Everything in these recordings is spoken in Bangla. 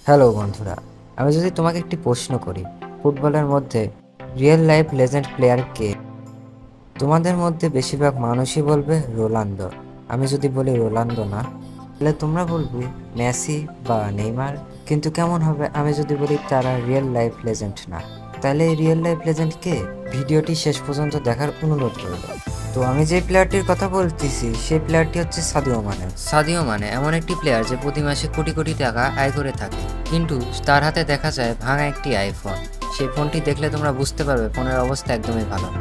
হ্যালো বন্ধুরা, আমি যদি তোমাকে একটি প্রশ্ন করি, ফুটবলের মধ্যে রিয়েল লাইফ লেজেন্ড প্লেয়ার কে? তোমাদের মধ্যে বেশিরভাগ মানুষই বলবে রোনালদো। আমি যদি বলি রোনালদো না, তাহলে তোমরা বলবে মেসি বা নেইমার। কিন্তু কেমন হবে আমি যদি বলি তারা রিয়েল লাইফ লেজেন্ড না? তাহলে এই রিয়েল লাইফ লেজেন্ড কে? ভিডিওটি শেষ পর্যন্ত দেখার অনুরোধ রইল। তো আমি যে প্লেয়ারটির কথা বলতেছি সেই প্লেয়ারটি হচ্ছে সাদিও মানে। সাদিও মানে এমন একটি প্লেয়ার যে প্রতি মাসে কোটি কোটি টাকা আয় করে থাকে, কিন্তু তার হাতে দেখা যায় ভাঙা একটি আইফোন। সেই ফোনটি দেখলে তোমরা বুঝতে পারবে ফোনের অবস্থা একদমই ভালো না।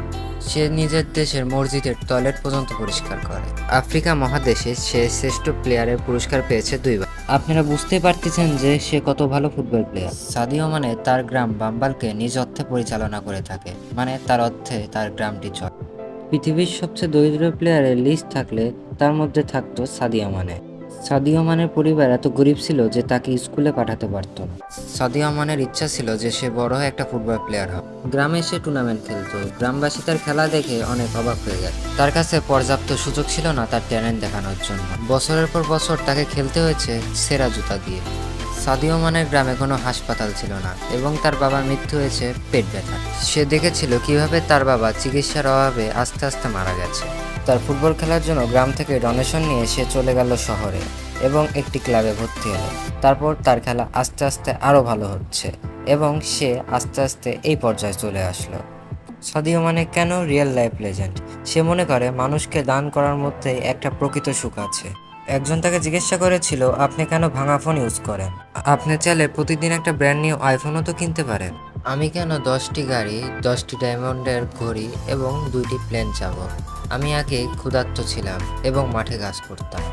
সে নিজের দেশের মসজিদের টয়লেট পর্যন্ত পরিষ্কার করে। আফ্রিকা মহাদেশে সে শ্রেষ্ঠ প্লেয়ারের পুরস্কার পেয়েছে 2বার। আপনারা বুঝতেই পারতেছেন যে সে কত ভালো ফুটবল প্লেয়ার। সাদিও মানে তার গ্রাম বাম্বালকে নিজ অর্থে পরিচালনা করে থাকে, মানে তার অর্থে তার গ্রামটি চলে। পৃথিবীর সবচেয়ে দরিদ্র প্লেয়ারের লিস্ট থাকলে তার মধ্যে থাকতো সাদিও মানে। সাদিও মানের পরিবার এত গরিব ছিল যে তাকে স্কুলে পাঠাতে পারতো না। সাদিও মানের ইচ্ছা ছিল যে সে বড় হয়ে একটা ফুটবল প্লেয়ার হবে। গ্রামে সে টুর্নামেন্ট খেলতো, গ্রামবাসী তার খেলা দেখে অনেক অবাক হয়ে গেল। তার কাছে পর্যাপ্ত সুযোগ ছিল না তার ট্যালেন্ট দেখানোর জন্য। বছরের পর বছর তাকে খেলতে হয়েছে সেরা জুতা দিয়ে। সাদিও মানের গ্রামে কোনো হাসপাতাল ছিল না এবং তার বাবার মৃত্যু হয়েছে পেট ব্যথা। সে দেখেছিল কিভাবে তার বাবা চিকিৎসার অভাবে আস্তে আস্তে মারা গেছে। তার ফুটবল খেলার জন্য গ্রাম থেকে ডোনেশন নিয়ে সে চলে গেল শহরে এবং একটি ক্লাবে ভর্তি হলো। তারপর তার খেলা আস্তে আস্তে আরও ভালো হচ্ছে এবং সে আস্তে আস্তে এই পর্যায়ে চলে আসলো। সাদিও মানে কেন রিয়েল লাইফ লেজেন্ড? সে মনে করে মানুষকে দান করার মধ্যে একটা প্রকৃত সুখ আছে। একজন তাকে জিজ্ঞাসা করেছিল, আপনি কেন ভাঙা ফোন ইউজ করেন? আপনি চাইলে প্রতিদিন একটা ব্র্যান্ড নিউ আইফোনও তো কিনতে পারেন। আমি কেন 10টি গাড়ি, 10টি ডায়মন্ডের ঘড়ি এবং 2টি প্লেন চাবো? আমি আগে ক্ষুধার্ত ছিলাম এবং মাঠে কাজ করতাম।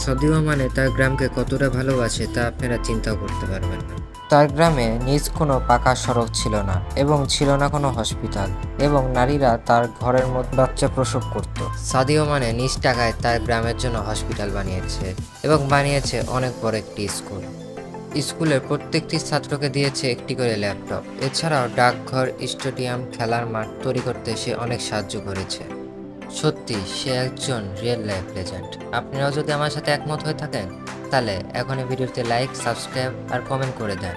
সাদিও মানে তার গ্রামকে কতটা ভালোবাসে তা আপনারা চিন্তাও করতে পারবেন না। তার গ্রামে নিজ কোনো পাকা সড়ক ছিল না এবং ছিল না কোনো হসপিটাল, এবং নারীরা তার ঘরের মধ্যে বাচ্চা প্রসব করত। সাদিও মানে নিজ টাকায় তার গ্রামের জন্য হসপিটাল বানিয়েছে এবং বানিয়েছে অনেক বড় একটি স্কুল। স্কুলের প্রত্যেকটি ছাত্রকে দিয়েছে একটি করে ল্যাপটপ। এছাড়াও ডাকঘর, স্টেডিয়াম, খেলার মাঠ তৈরি করতে সে অনেক সাহায্য করেছে। সত্যি সে একজন রিয়েল লাইফ লেজেন্ড। আপনারাও যদি আমার সাথে একমত হয়ে থাকেন তাহলে এখনই ভিডিওতে লাইক, সাবস্ক্রাইব আর কমেন্ট করে দেন।